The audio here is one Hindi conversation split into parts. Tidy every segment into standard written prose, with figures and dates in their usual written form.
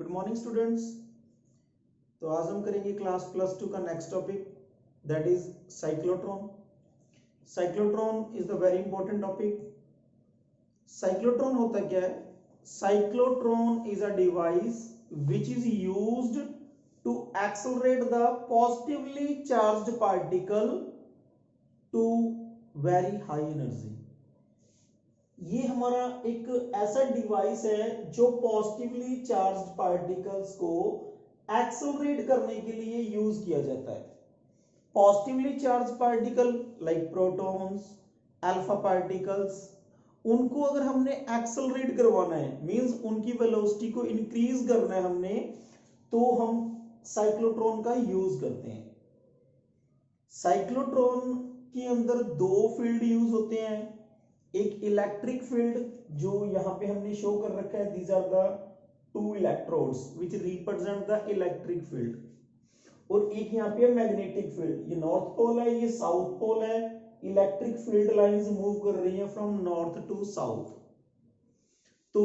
Good morning students. तो आज हम करेंगे क्लास +2 का next topic that is cyclotron. Cyclotron is the very important topic. Cyclotron होता क्या है? Cyclotron is a device which is used to accelerate the positively charged particle to very high energy. ये हमारा एक ऐसा डिवाइस है जो पॉजिटिवली चार्ज्ड पार्टिकल्स को एक्सेलरेट करने के लिए यूज किया जाता है। Positively charge particle like protons, alpha particles, उनको अगर हमने एक्सेलरेट करवाना है मींस उनकी वेलोसिटी को इंक्रीज करना है हमने, तो हम साइक्लोट्रॉन का यूज करते हैं। साइक्लोट्रॉन के अंदर दो फील्ड यूज होते हैं, एक इलेक्ट्रिक फील्ड जो यहां पे हमने शो कर रखा है, these are the two electrodes which represent the electric field, और एक यहाँ पे मैग्नेटिक फील्ड। ये नॉर्थ पोल है, ये साउथ पोल है। इलेक्ट्रिक फील्ड लाइंस मूव कर रही हैं फ्रॉम नॉर्थ टू साउथ। तो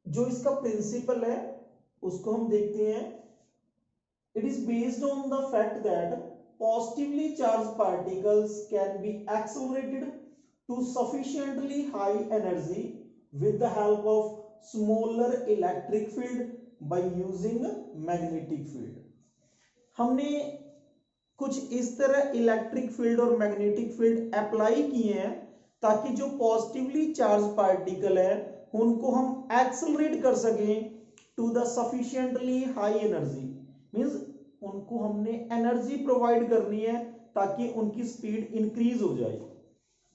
जो इसका प्रिंसिपल है उसको हम देखते हैं। It is based on the fact that positively charge particles can be accelerated to sufficiently high energy with the help of smaller electric field by using magnetic field। हमने कुछ इस तरह इलेक्ट्रिक फील्ड और मैग्नेटिक फील्ड अप्लाई किए हैं ताकि जो पॉजिटिवली चार्ज पार्टिकल है उनको हम एक्सेलरेट कर सकें to the sufficiently high energy. Means उनको हमने एनर्जी प्रोवाइड करनी है ताकि उनकी स्पीड इंक्रीज हो जाए।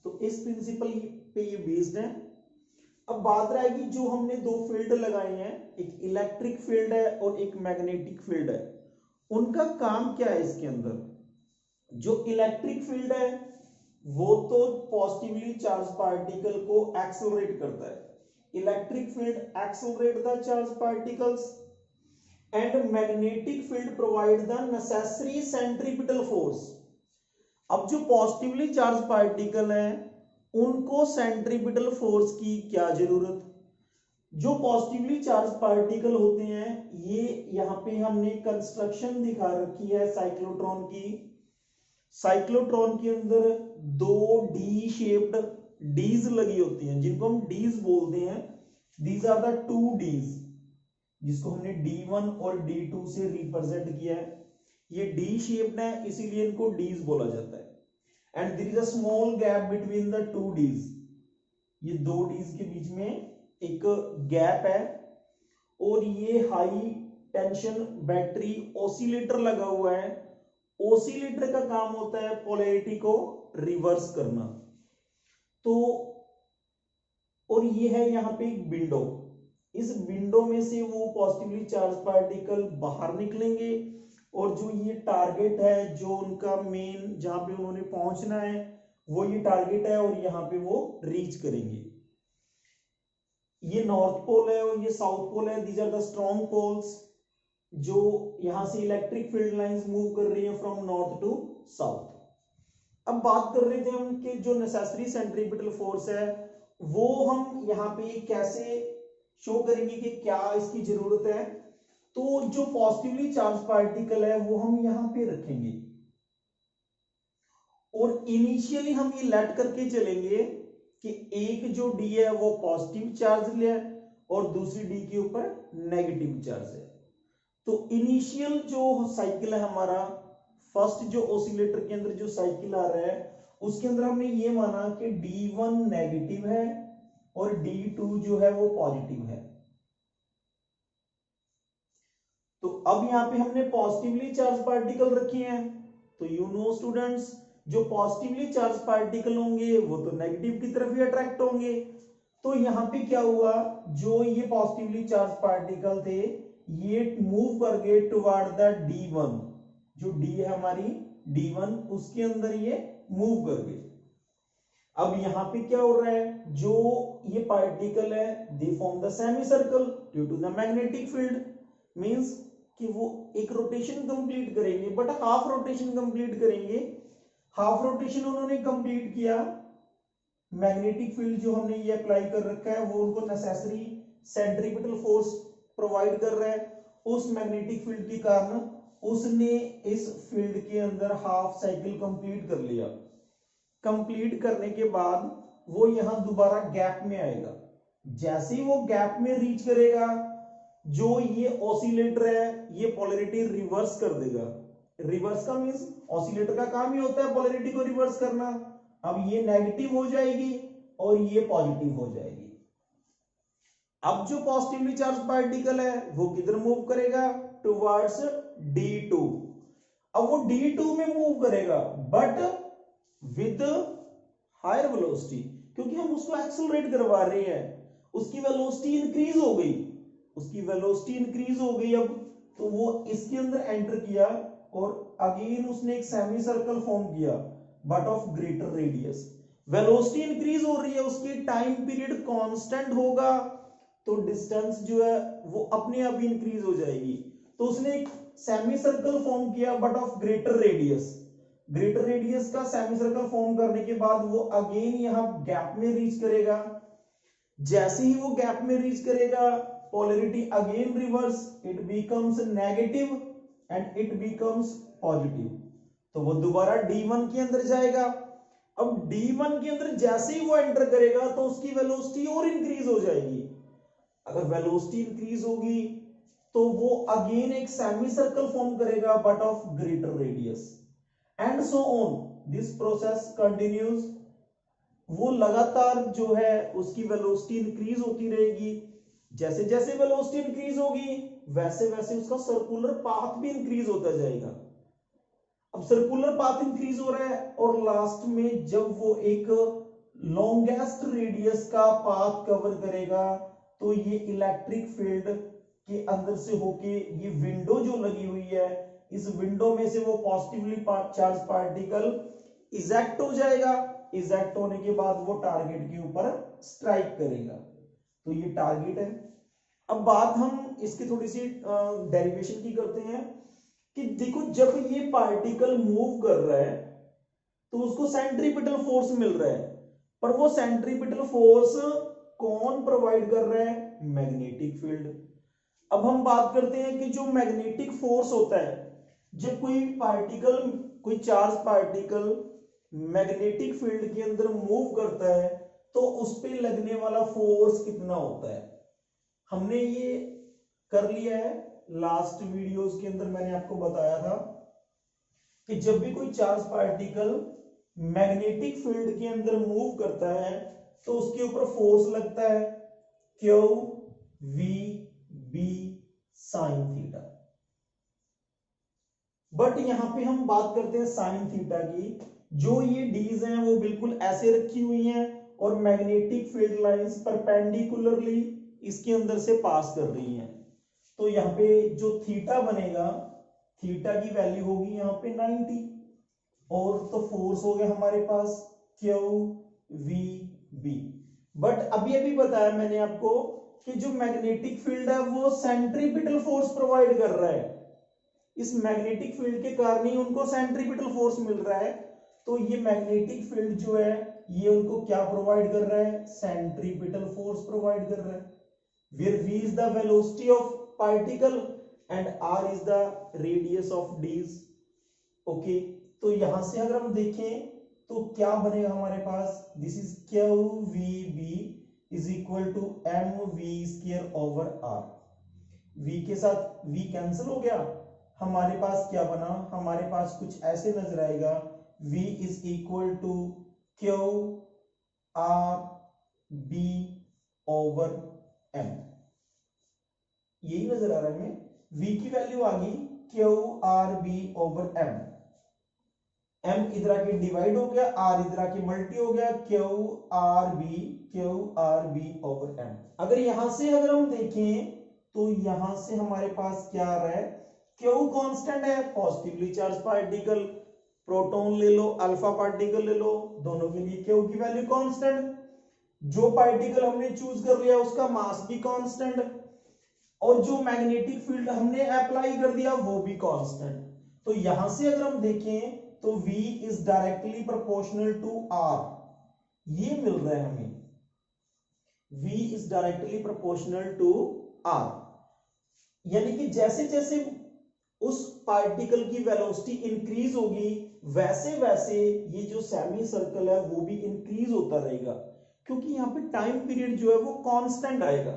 तो इस प्रिंसिपल पे ये बेस्ड है। अब बात रहेगी जो हमने दो फील्ड लगाए हैं, एक इलेक्ट्रिक फील्ड है और एक मैग्नेटिक फील्ड है, उनका काम क्या है इसके अंदर। जो इलेक्ट्रिक फील्ड है वो तो पॉजिटिवली चार्ज पार्टिकल को एक्सेलरेट करता है। Electric field accelerate the charge particles and magnetic field provide the necessary centripetal force. अब जो पॉजिटिवली चार्ज पार्टिकल हैं उनको सेंट्रीपिटल फोर्स की क्या जरूरत। जो पॉजिटिवली चार्ज पार्टिकल होते हैं ये यहां पे हमने कंस्ट्रक्शन दिखा रखी है साइक्लोट्रॉन की। साइक्लोट्रॉन के अंदर दो डी शेप्ड डीज लगी होती हैं जिनको हम डीज बोलते हैं। दीज आर द टू डीज जिसको हमने D1 और D2 से रिप्रेजेंट किया है। ये डी शेप्ड है इसीलिए इनको डीज बोला जाता है। And there is a small gap between the two डीज। ये दो डीज के बीच में एक गैप है और ये हाई टेंशन बैटरी ऑसिलेटर लगा हुआ है। ऑसिलेटर का काम होता है पोलैरिटी को रिवर्स करना। तो और ये है यहां पे एक विंडो, इस विंडो में से वो पॉजिटिवली चार्ज पार्टिकल बाहर निकलेंगे और जो ये टारगेट है, जो उनका मेन जहां पे उन्होंने पहुंचना है वो ये टारगेट है और यहां पे वो रीच करेंगे। ये नॉर्थ पोल है और ये साउथ पोल है। These are the strong poles जो यहां से इलेक्ट्रिक फील्ड लाइंस मूव कर रही हैं फ्रॉम नॉर्थ टू साउथ। अब बात कर रहे थे हम कि जो नेसेसरी सेंट्रीपिटल फोर्स है वो हम यहां पे कैसे शो करेंगे कि क्या इसकी जरूरत है। तो जो पॉजिटिवली चार्ज पार्टिकल है वो हम यहां पे रखेंगे और इनिशियली हम ये लेट करके चलेंगे कि एक जो डी है वो पॉजिटिव चार्ज है और दूसरी डी के ऊपर नेगेटिव चार्ज है। तो इनिशियल जो साइकिल है हमारा, फर्स्ट जो ऑसिलेटर के अंदर जो साइकिल आ रहा है उसके अंदर हमने ये माना कि D1 नेगेटिव है और D2 जो है वो पॉजिटिव है। तो अब यहां पे हमने पॉजिटिवली चार्ज पार्टिकल रखे हैं। तो यू नो स्टूडेंट्स, जो पॉजिटिवली चार्ज पार्टिकल होंगे वो तो नेगेटिव की तरफ ही अट्रैक्ट होंगे। तो यहां पे क्या हुआ, जो ये पॉजिटिवली चार्ज पार्टिकल थे ये मूव कर गए टुवर्ड द D1। जो D है हमारी D1 उसके अंदर ये मूव कर गए। अब यहां पे क्या हो रहा है, जो ये पार्टिकल है they form the semi circle due to the magnetic field. Means कि वो एक रोटेशन कंप्लीट करेंगे बट हाफ रोटेशन कंप्लीट करेंगे। हाफ रोटेशन उन्होंने कंप्लीट किया, मैग्नेटिक फील्ड जो हमने ये अप्लाई कर रखा है वो उनको नेसेसरी सेंट्रीपिटल फोर्स प्रोवाइड कर रहा है, उस मैग्नेटिक फील्ड के कारण उसने इस फील्ड के अंदर हाफ साइकिल कंप्लीट कर लिया। कंप्लीट करने के बाद वो यहां दोबारा गैप में आएगा। जैसे ही वो गैप में रीच करेगा, जो ये ऑसिलेटर है ये पोलैरिटी रिवर्स कर देगा। रिवर्स का मींस ऑसिलेटर का काम ही होता है पोलैरिटी को रिवर्स करना। अब ये नेगेटिव हो जाएगी और ये पॉजिटिव हो जाएगी। अब जो पॉजिटिवली चार्ज पार्टिकल है वो किधर मूव करेगा, टुवर्ड्स D2। अब वो D2 में मूव करेगा बट विद हायर वेलोसिटी, क्योंकि हम उसको एक्सेलरेट करवा रहे हैं, उसकी वेलोसिटी इंक्रीज हो गई, उसकी वेलोसिटी इंक्रीज हो गई। अब तो वो इसके अंदर एंटर किया और अगेन उसने एक सेमी सर्कल फॉर्म किया but of greater radius. Velocity increase हो रही है, उसकी टाइम पीरियड कांस्टेंट होगा तो डिस्टेंस जो है वो अपने आप ही इंक्रीज हो जाएगी। तो उसने एक सेमी सर्कल फॉर्म किया but of greater radius. Greater radius का सेमी सर्कल फॉर्म करने के बाद वो अगेन यहां गैप में रीच करेगा। जैसे ही वो गैप में रीच करेगा, polarity again reverse, it becomes negative and it becomes positive. तो वो दोबारा D1 के अंदर जाएगा। अब D1 के अंदर जैसे ही वो एंटर करेगा तो उसकी वेलोसिटी और इंक्रीज हो जाएगी। अगर वेलोसिटी इंक्रीज होगी तो वो अगेन एक सेमी सर्कल फॉर्म करेगा but of greater radius and so on, this process continues. वो लगातार जो है उसकी वेलोसिटी इंक्रीज होती रहेगी। जैसे जैसे वेलोसिटी इंक्रीज होगी वैसे वैसे उसका सर्कुलर पाथ भी इंक्रीज होता जाएगा। अब सर्कुलर पाथ इंक्रीज हो रहा है और लास्ट में जब वो एक लॉन्गेस्ट रेडियस का पाथ कवर करेगा तो ये इलेक्ट्रिक फील्ड के अंदर से होके ये विंडो जो लगी हुई है, इस विंडो में से वो पॉजिटिवली चार्ज पार्टिकल इजेक्ट हो जाएगा। इजेक्ट होने के बाद वो टारगेट के ऊपर स्ट्राइक करेगा। तो ये टारगेट है। अब बात हम इसकी थोड़ी सी डेरिवेशन की करते हैं कि देखो जब ये पार्टिकल मूव कर रहा है तो उसको सेंट्रीपिटल फोर्स मिल रहा है, पर वो सेंट्रीपिटल फोर्स कौन प्रोवाइड कर रहा है, मैग्नेटिक फील्ड। अब हम बात करते हैं कि जो मैग्नेटिक फोर्स होता है, जब कोई पार्टिकल, कोई चार्ज पार्टिकल मैग्नेटिक फील्ड के अंदर मूव करता है तो उस पे लगने वाला फोर्स कितना होता है, हमने ये कर लिया है। लास्ट वीडियोस के अंदर मैंने आपको बताया था कि जब भी कोई चार्ज पार्टिकल मैग्नेटिक फील्ड के अंदर मूव करता है तो उसके ऊपर फोर्स लगता है Q V B sine theta. But यहां पे हम बात करते हैं साइन थीटा की। जो ये डीज हैं वो बिल्कुल ऐसे रखी हुई हैं और मैग्नेटिक फील्ड लाइंस परपेंडिकुलरली इसके अंदर से पास कर रही हैं। तो यहाँ पे जो थीटा बनेगा, थीटा की वैल्यू होगी यहाँ पे 90 और तो फोर्स हो गया हमारे पास Q V B। बट अभी अभी बताया मैंने आपको कि जो मैग्नेटिक फील्ड है वो सेंट्रीपिटल फोर्स प्रोवाइड कर रहा है। इस मैग्नेटिक फील्ड के कारण ही उनको सेंट्रीपिटल फोर्स मिल रहा है। तो ये मैग्नेटिक फील्ड जो है ये उनको क्या प्रोवाइड कर रहा है, सेंट्रीपिटल फोर्स प्रोवाइड कर रहा है। where v is the velocity of particle and r is the radius of d's। Okay, तो यहां से अगर हम देखें तो क्या बनेगा हमारे पास, this is QVB is equal to mv² over r। v के साथ v कैंसिल हो गया, हमारे पास क्या बना, हमारे पास कुछ ऐसे नजर आएगा v is equal to Q R B over m। यही नजर आ रहा है हमें, v की वैल्यू आ गई Q R B over m। m इधर आके डिवाइड हो गया, r इधर आके मल्टी हो गया, Q R B over m। अगर यहां से अगर हम देखें तो यहां से हमारे पास क्या आ रहा है, Q कांस्टेंट है, पॉजिटिवली चार्ज पार्टिकल, प्रोटॉन ले लो अल्फा पार्टिकल ले लो, दोनों के लिए Q की वैल्यू कांस्टेंट। जो पार्टिकल हमने चूज कर लिया उसका मास भी कांस्टेंट और जो मैग्नेटिक फील्ड हमने अप्लाई कर दिया वो भी कांस्टेंट। तो यहां से अगर हम देखें तो V is directly proportional to R, ये मिल रहा है हमें, V is directly proportional to R। यानी कि जैसे जैसे उस पार्टिकल की वेलोसिटी इंक्रीज होगी वैसे वैसे ये जो सेमी सर्कल है वो भी इंक्रीज होता रहेगा, क्योंकि यहाँ पे टाइम पीरियड जो है वो कांस्टेंट आएगा।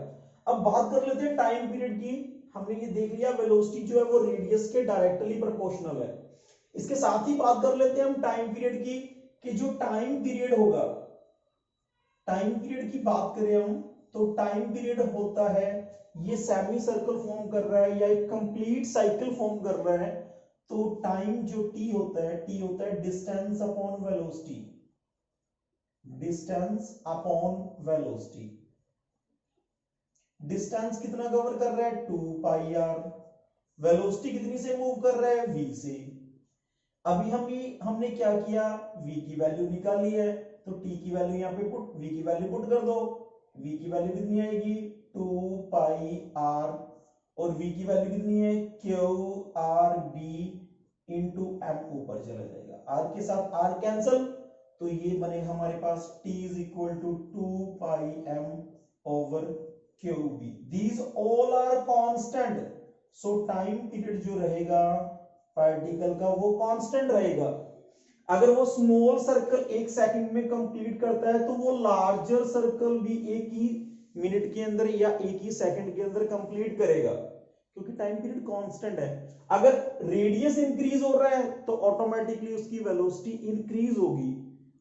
अब बात कर लेते हैं टाइम पीरियड की। हमने ये देख लिया वेलोसिटी जो है वो रेडियस के डायरेक्टली प्रोपोर्शनल है। इसके साथ ही बात कर लेते हैं हम टाइम पीरियड की, कि जो टाइम पीरियड होगा, टाइम पीरियड की बात करें हम, तो टाइम पीरियड होता है, ये सेमी सर्कल फॉर्म कर रहा है या एक कंप्लीट साइकिल फॉर्म कर रहा है, तो टाइम जो टी होता है, टी होता है distance upon velocity, distance upon velocity. Distance कितना कवर कर रहा है, 2 पाई आर। वेलोसिटी कितनी से मूव कर रहा है, v से। अभी हमने क्या किया, v की वैल्यू निकाली है, तो t की वैल्यू यहाँ पे पुट, v की वैल्यू पुट कर दो। v की वैल्यू कितनी आएगी, 2 पाई आर, और v की वैल्यू कितनी है, QRB इंटू एम, ऊपर चला जाएगा, r के साथ r कैंसल, तो ये बनेगा हमारे पास t is equal to 2 pi m over QB। These all are constant, so time period जो रहेगा पार्टिकल का वो कांस्टेंट रहेगा। अगर वो स्मॉल सर्कल 1 सेकंड में कंप्लीट करता है तो वो लार्जर सर्कल भी 1 ही मिनट के अंदर या 1 ही सेकंड के अंदर कंप्लीट करेगा, क्योंकि टाइम पीरियड कांस्टेंट है। अगर रेडियस इंक्रीज हो रहा है तो ऑटोमेटिकली उसकी वेलोसिटी इंक्रीज होगी,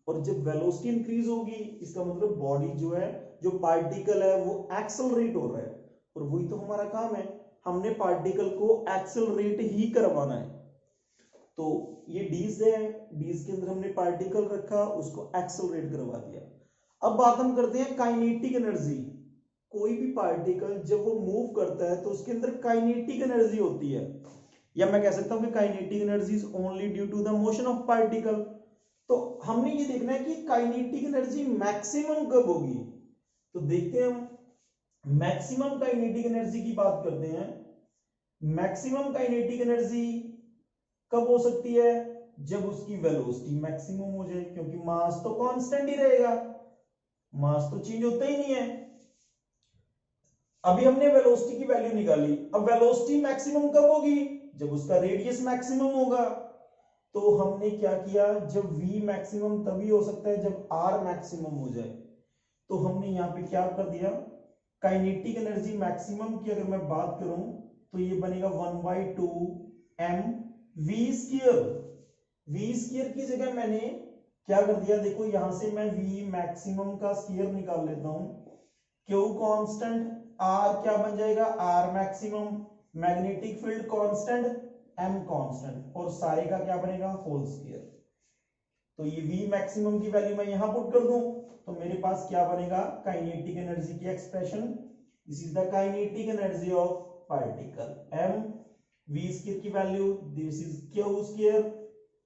और जब वेलोसिटी इंक्रीज होगी इसका मतलब बॉडी जो है, जो पार्टिकल है वो एक्सेलरेट हो रहा है, और वही तो हमारा काम है, हमने पार्टिकल को एक्सेलरेट ही करवाना है। तो ये डीज है, डीज के अंदर हमने पार्टिकल रखा, उसको एक्सेलरेट करवा दिया। अब बात हम करते हैं काइनेटिक एनर्जी। कोई भी पार्टिकल जब वो मूव करता है तो उसके अंदर काइनेटिक एनर्जी होती है, या मैं कह सकता हूं कि kinetic energy is only due to the motion of particle. तो हमने ये देखना है कि काइनेटिक एनर्जी मैक्सिमम कब होगी, तो देखते हैं हम मैक्सिमम काइनेटिक एनर्जी की बात करते हैं। मैक्सिमम काइनेटिक एनर्जी कब हो सकती है, जब उसकी वेलोसिटी मैक्सिमम हो जाए, क्योंकि मास तो कांस्टेंट ही रहेगा, मास तो चेंज होता ही नहीं है। अभी हमने वेलोसिटी की वैल्यू निकाली, अब वेलोसिटी मैक्सिमम कब होगी, जब उसका रेडियस मैक्सिमम होगा। तो हमने क्या किया, जब v मैक्सिमम तभी हो सकता है जब r मैक्सिमम हो जाए, तो हमने यहां पे क्या कर दिया, काइनेटिक एनर्जी मैक्सिमम की अगर मैं बात करूं तो ये बनेगा 1/2 m v square. v square की जगह मैंने क्या कर दिया, देखो यहां से मैं v मैक्सिमम का स्क्वायर निकाल लेता हूं, q कांस्टेंट, r क्या बन जाएगा, r maximum, magnetic field constant, m constant, और सारे का क्या बनेगा, होल स्क्वायर। तो ये v मैक्सिमम की वैल्यू मैं यहां पुट कर दूं तो मेरे पास क्या बनेगा, काइनेटिक एनर्जी की expression, this is the kinetic energy of particle, m v square की value, this is q square,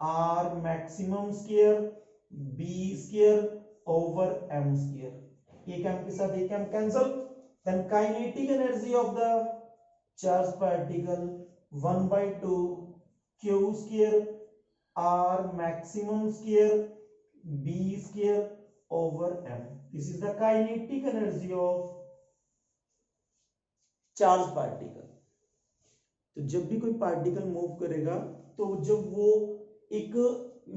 r maximum square, b square over m square, एक m के साथ एक m cancel, then kinetic energy of the charge particle 1/2 q square r maximum square b square over m, this is the kinetic energy of charged particle। तो जब भी कोई पार्टिकल मूव करेगा तो जब वो एक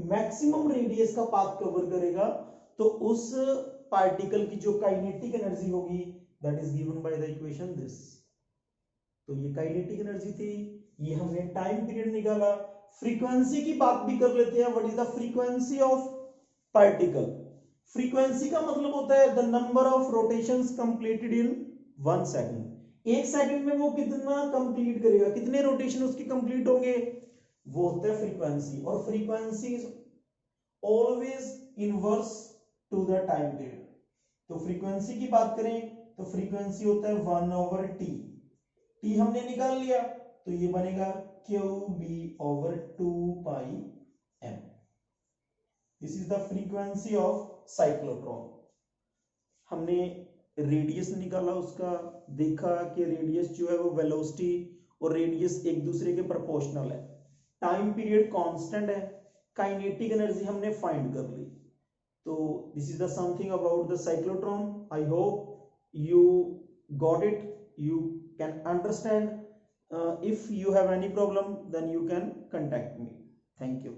मैक्सिमम रेडियस का पाथ कवर करेगा तो उस पार्टिकल की जो काइनेटिक एनर्जी होगी that is given by the equation this. तो ये काइनेटिक एनर्जी थी, ये हमने टाइम पीरियड निकाला। फ्रीक्वेंसी की बात भी कर लेते हैं, what is the frequency of particle. Frequency का मतलब होता है the number of rotations completed in 1 second. 1 second में वो कितना कंप्लीट करेगा, कितने रोटेशन उसके कंप्लीट होंगे, वो होता है फ्रीक्वेंसी। और frequency is always inverse two the time period. तो फ्रीक्वेंसी की बात करें तो फ्रीक्वेंसी होता है 1/t, t हमने निकाल लिया तो ये बनेगा QB over 2 πm। This is the frequency of cyclotron. हमने रेडियस निकाला उसका, देखा कि रेडियस जो है वो वेलोसिटी और रेडियस एक दूसरे के प्रोपोर्शनल है, टाइम पीरियड कांस्टेंट है, काइनेटिक एनर्जी हमने फाइंड कर ली। तो this is the something about the cyclotron. I hope you got it, you can understand if you have any problem, then you can contact me. Thank you.